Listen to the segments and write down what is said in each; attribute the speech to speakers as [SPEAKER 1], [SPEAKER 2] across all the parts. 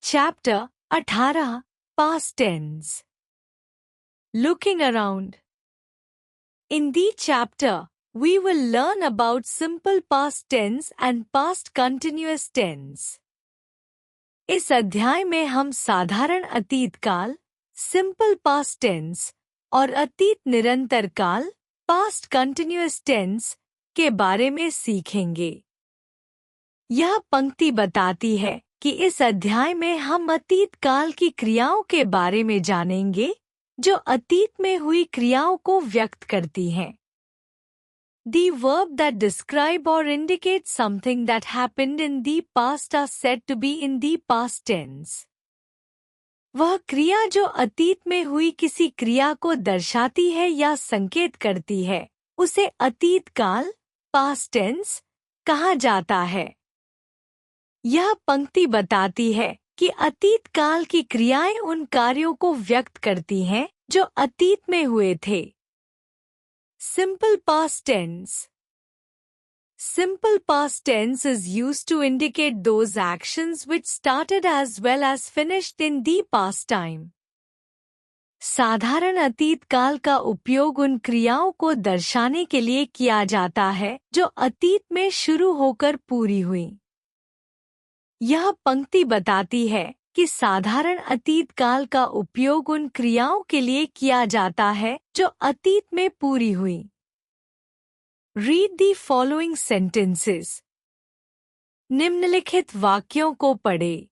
[SPEAKER 1] Chapter 18 Past Tense. Looking around. In this chapter, we will learn about simple past tense and past continuous tense. इस अध्याय में हम साधारण अतीत काल, सिंपल पास्ट टेंस और अतीत निरंतर काल, पास्ट कंटिन्यूअस टेंस के बारे में सीखेंगे। यह पंक्ति बताती है कि इस अध्याय में हम अतीत काल की क्रियाओं के बारे में जानेंगे जो अतीत में हुई क्रियाओं को व्यक्त करती हैं। The verb that describe or indicate something that happened in the past are said to be in the past tense. वह क्रिया जो अतीत में हुई किसी क्रिया को दर्शाती है या संकेत करती है, उसे अतीत काल, पास्ट टेंस कहा जाता है। यह पंक्ति बताती है कि अतीत काल की क्रियाएं उन कार्यों को व्यक्त करती हैं जो अतीत में हुए थे। Simple past tense. Simple past tense is used to indicate those actions which started as well as finished in the past time. साधारण अतीत काल का उपयोग उन क्रियाओं को दर्शाने के लिए किया जाता है जो अतीत में शुरू होकर पूरी हुई। यह पंक्ति बताती है कि साधारण अतीत काल का उपयोग उन क्रियाओं के लिए किया जाता है जो अतीत में पूरी हुई। Read the following sentences. निम्नलिखित वाक्यों को पढ़ें।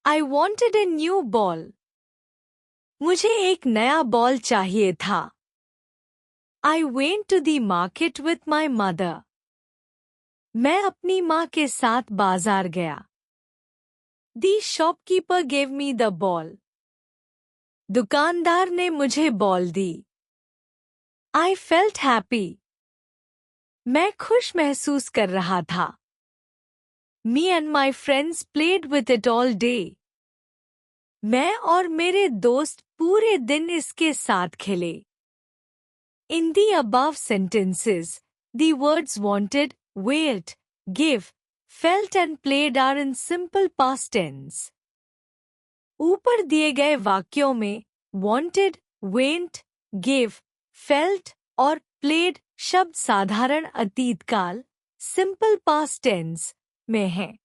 [SPEAKER 1] I wanted a new ball. मुझे एक नया बॉल चाहिए था। I went to the market with my mother. मैं अपनी माँ के साथ बाजार गया। The shopkeeper gave me the ball. दुकानदार ने मुझे ball the. I felt happy. मैं खुश महसूस कर रहा था। Me and my friends played with it all day. मैं और मेरे दोस्त पूरे दिन इसके साथ खेले। In the above sentences, the words wanted, wait, give, felt and played are in simple past tense. ऊपर दिए गए वाक्यों में wanted, went, gave, felt और played शब्द साधारण अतीत काल, सिंपल पास्ट टेंस में हैं।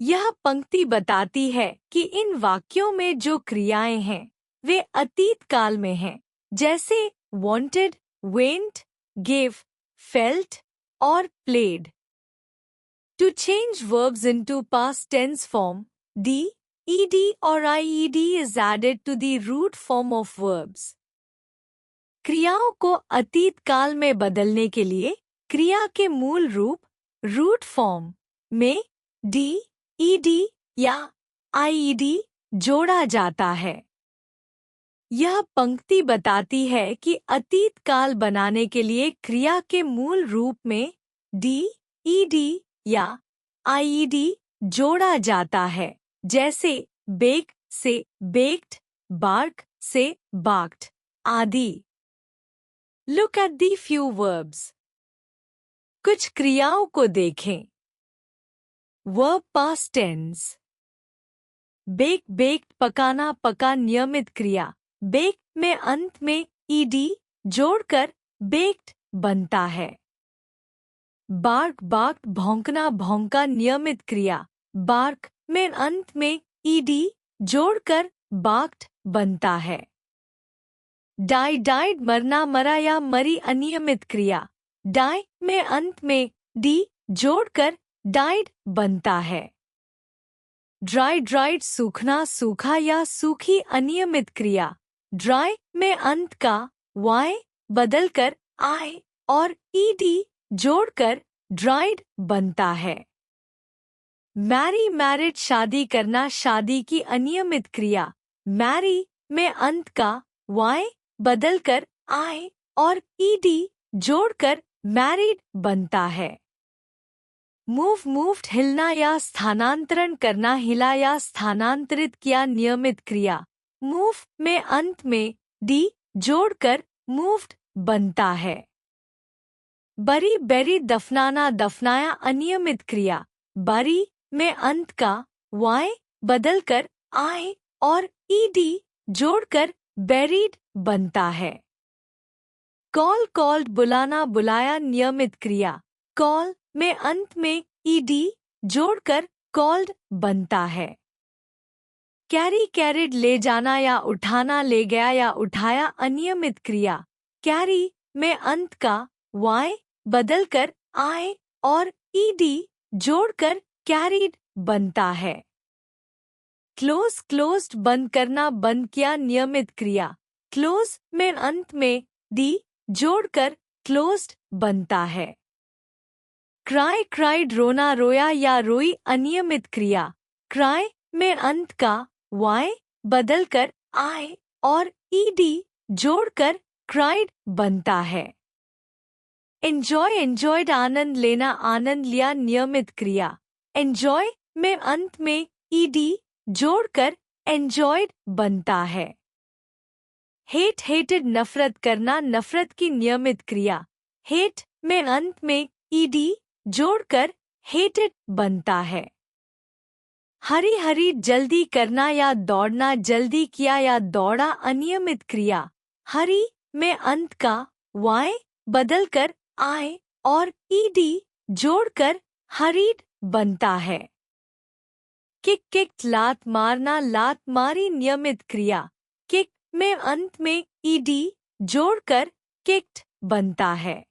[SPEAKER 1] यह पंक्ति बताती है कि इन वाक्यों में जो क्रियाएं हैं वे अतीत काल में हैं, जैसे wanted, went, gave, felt और played. To change verbs into past tense form, the, ed or ied is added to the root form of verbs. क्रियाओं को अतीत काल में बदलने के लिए क्रिया के मूल रूप रूट फॉर्म में डी, ईडी या आईईडी जोड़ा जाता है। यह पंक्ति बताती है कि अतीत काल बनाने के लिए क्रिया के मूल रूप में डी, ईडी या आईईडी जोड़ा जाता है, जैसे बेक से बेक्ड, बार्क से बार्क्ड आदि। Look at the few verbs. कुछ क्रियाओं को देखें। Verb past tense. Bake baked पकाना पका नियमित क्रिया। Bake में अंत में ed जोड़कर baked बनता है। Bark barked भौंकना भौंका नियमित क्रिया। Bark में अंत में ed जोड़कर barked बनता है। डाई डाइड मरना मरा या मरी अनियमित क्रिया। डाई में अंत में डी जोड़कर डाइड बनता है। ड्राई ड्राइड सूखना सूखा या सूखी अनियमित क्रिया। ड्राई में अंत का वाई बदलकर आई और ईडी जोड़कर ड्राइड बनता है। मैरी मैरिड शादी करना शादी की अनियमित क्रिया। मैरी में अंत का वाई बदलकर आई और ईडी जोड़कर मैरिड बनता है। मूव मूव्ड हिलना या स्थानांतरण करना हिला या स्थानांतरित किया नियमित क्रिया। मूव में अंत में डी जोड़कर मूव्ड बनता है। बरी बेरी दफनाना दफनाया अनियमित क्रिया। बरी में अंत का वाई बदलकर आई और ईडी जोड़कर बेरीड बनता है। कॉल कॉल्ड बुलाना बुलाया नियमित क्रिया। कॉल में अंत में ईडी जोड़कर कॉल्ड बनता है। कैरी कैरिड ले जाना या उठाना ले गया या उठाया अनियमित क्रिया। कैरी में अंत का वाई बदलकर आई और ईडी जोड़कर कैरीड बनता है। क्लोज क्लोज्ड बंद करना बंद किया नियमित क्रिया। क्लोज में अंत में डी जोड़कर क्लोज्ड बनता है। क्राई क्राइड रोना रोया या रोई अनियमित क्रिया। क्राई में अंत का वाई बदलकर आई और ईडी जोड़कर क्राइड बनता है। एंजॉय एंजॉयड आनंद लेना आनंद लिया नियमित क्रिया। एंजॉय में अंत में ईडी जोड़कर एंजॉयड बनता है। हेट हेटेड नफरत करना नफरत की नियमित क्रिया। हेट में अंत में ईडी जोड़कर हेटेड बनता है। हरी हरी जल्दी करना या दौड़ना जल्दी किया या दौड़ा अनियमित क्रिया। हरी में अंत का वाई बदलकर आई और ईडी जोड़कर हरीड बनता है। किक किक्ड लात मारना लात मारी नियमित क्रिया। किक में अंत में ईडी जोड़कर किक्ड बनता है।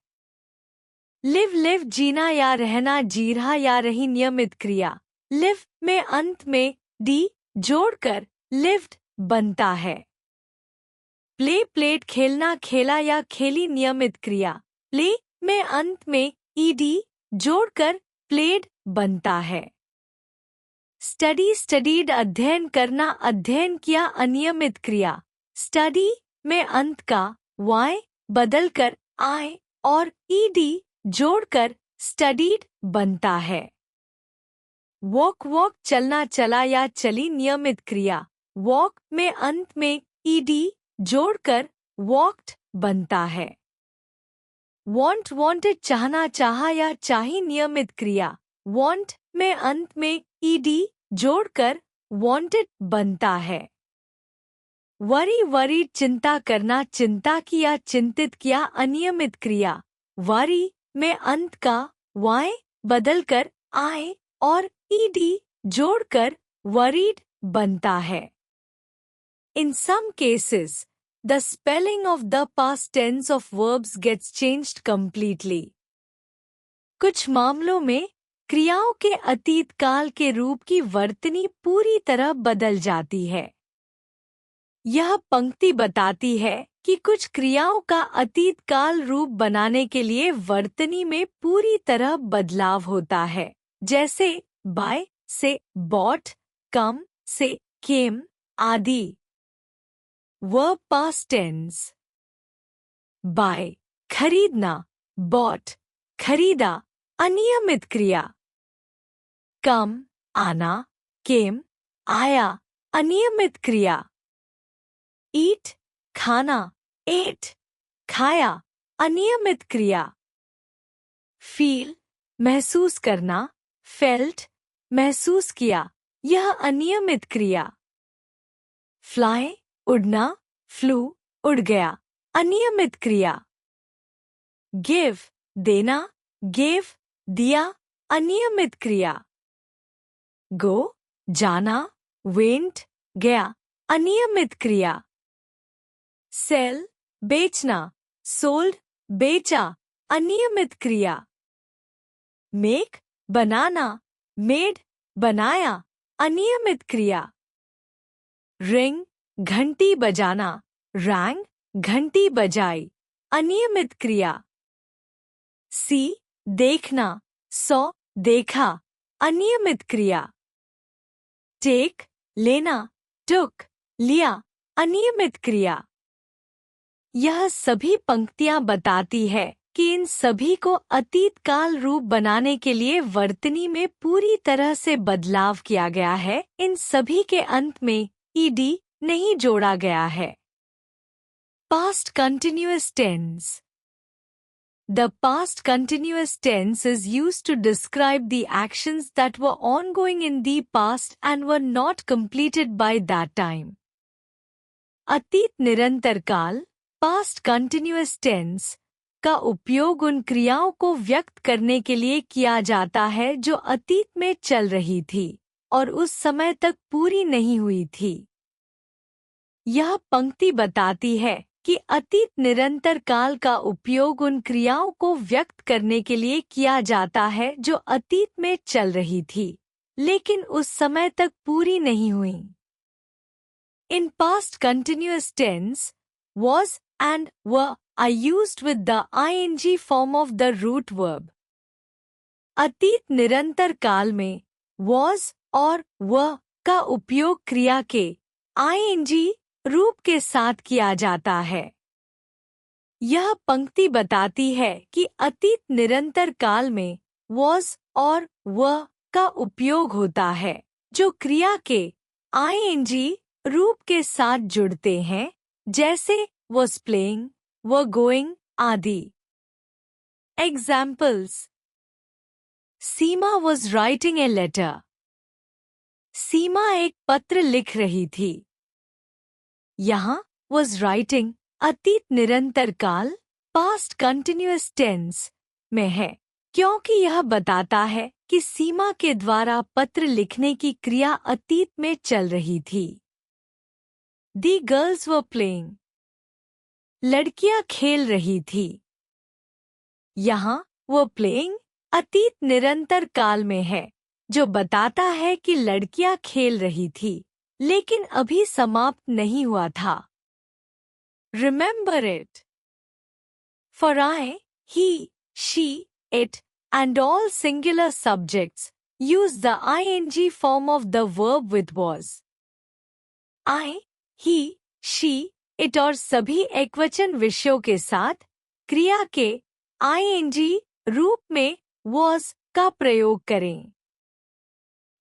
[SPEAKER 1] लिव लिव जीना या रहना जी रहा या रही नियमित क्रिया। लिव में अंत में डी जोड़कर लिव्ड बनता है। प्ले प्लेट खेलना खेला या खेली नियमित क्रिया। प्ले में अंत में ईडी जोड़कर प्लेड बनता है। स्टडी स्टडीड अध्ययन करना अध्ययन किया अनियमित क्रिया। स्टडी में अंत का वाई बदलकर आई और ईडी जोड़कर स्टडीड बनता है। वॉक वॉक चलना चला या चली नियमित क्रिया। वॉक में अंत में ईडी जोड़कर वॉक्ड बनता है। वांट वांटेड चाहना चाहा या चाही नियमित क्रिया। वांट में अंत में ईडी जोड़कर वांटेड बनता है। वरी वरीड चिंता करना चिंता किया चिंतित किया अनियमित क्रिया। वरी में अंत का वाई बदलकर आई और ईडी जोड़कर वरीड बनता है। In some cases, the spelling of the past tense of verbs gets changed completely. कुछ मामलों में क्रियाओं के अतीत काल के रूप की वर्तनी पूरी तरह बदल जाती है। यह पंक्ति बताती है कि कुछ क्रियाओं का अतीत काल रूप बनाने के लिए वर्तनी में पूरी तरह बदलाव होता है, जैसे बाय से बॉट, कम से केम आदि। Verb past tense. बाय खरीदना, बॉट खरीदा अनियमित क्रिया। कम आना, केम आया अनियमित क्रिया। ईट खाना, एट खाया अनियमित क्रिया। फील महसूस करना, फेल्ट महसूस किया यह अनियमित क्रिया। फ्लाई उड़ना, फ्लू उड़ गया अनियमित क्रिया। गिव देना, गेव दिया अनियमित क्रिया। गो जाना, वेंट गया अनियमित क्रिया। सेल बेचना, सोल्ड बेचा अनियमित क्रिया। मेक बनाना, मेड बनाया अनियमित क्रिया। रिंग घंटी बजाना, रैंग घंटी बजाई अनियमित क्रिया। सी देखना, सौ देखा अनियमित क्रिया। टेक लेना, टुक लिया अनियमित क्रिया। यह सभी पंक्तियां बताती है कि इन सभी को अतीत काल रूप बनाने के लिए वर्तनी में पूरी तरह से बदलाव किया गया है। इन सभी के अंत में ईडी नहीं जोड़ा गया है। Past continuous tense. The past continuous tense is used to describe the actions that were ongoing in the past and were not completed by that time. अतीत निरंतर काल past continuous tense का उपयोग उन क्रियाओं को व्यक्त करने के लिए किया जाता है जो अतीत में चल रही थी और उस समय तक पूरी नहीं हुई थी। यह पंक्ति बताती है कि अतीत निरंतर काल का उपयोग उन क्रियाओं को व्यक्त करने के लिए किया जाता है जो अतीत में चल रही थी लेकिन उस समय तक पूरी नहीं हुई। In past continuous tense, was and were are used with the ing form of the root verb. अतीत निरंतर काल में was और were का उपयोग क्रिया के ing रूप के साथ किया जाता है। यह पंक्ति बताती है कि अतीत निरंतर काल में was और were का उपयोग होता है जो क्रिया के ing रूप के साथ जुड़ते हैं जैसे was playing, were going आदि। Examples: Seema was writing a letter. सीमा एक पत्र लिख रही थी। यहाँ was writing अतीत निरंतर काल past continuous tense में है क्योंकि यह बताता है कि सीमा के द्वारा पत्र लिखने की क्रिया अतीत में चल रही थी। The girls were playing. लड़कियां खेल रही थी। यहाँ were playing अतीत निरंतर काल में है जो बताता है कि लड़कियां खेल रही थी लेकिन अभी समाप्त नहीं हुआ था। Remember it. For I, he, she, it, and all singular subjects use the ing form of the verb with was. I, he, she, it और सभी एकवचन विषयों के साथ क्रिया के ing रूप में was का प्रयोग करें।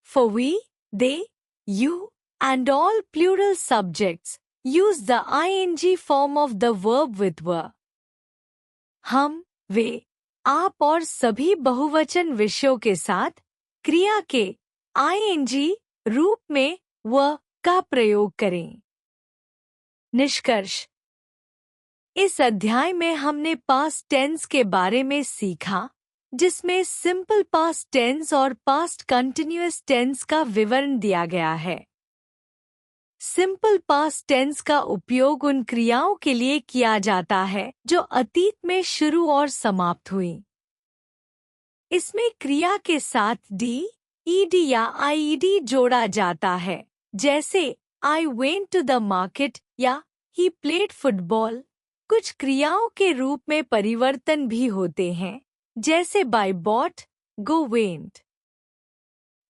[SPEAKER 1] For we, they, you, and all plural subjects use the ing form of the verb with were. हम, वे, आप और सभी बहुवचन विषयों के साथ क्रिया के ing रूप में were का प्रयोग करें। निष्कर्ष: इस अध्याय में हमने पास्ट टेंस के बारे में सीखा जिसमें सिंपल पास्ट टेंस और पास्ट कंटिन्यूअस टेंस का विवरण दिया गया है। सिंपल पास्ट टेंस का उपयोग उन क्रियाओं के लिए किया जाता है जो अतीत में शुरू और समाप्त हुई। इसमें क्रिया के साथ डी, ईडी या आईईडी जोड़ा जाता है जैसे I went to the market या he played football। कुछ क्रियाओं के रूप में परिवर्तन भी होते हैं जैसे by bought, go went।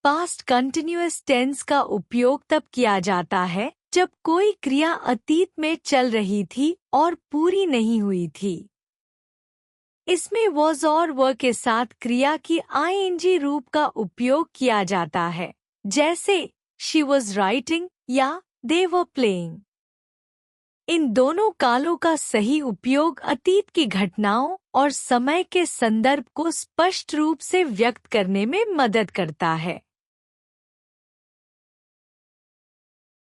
[SPEAKER 1] Past continuous tense का उपयोग तब किया जाता है जब कोई क्रिया अतीत में चल रही थी और पूरी नहीं हुई थी। इसमें was और were के साथ क्रिया की ing रूप का उपयोग किया जाता है जैसे she was writing या they were playing। इन दोनों कालों का सही उपयोग अतीत की घटनाओं और समय के संदर्भ को स्पष्ट रूप से व्यक्त करने में मदद करता है।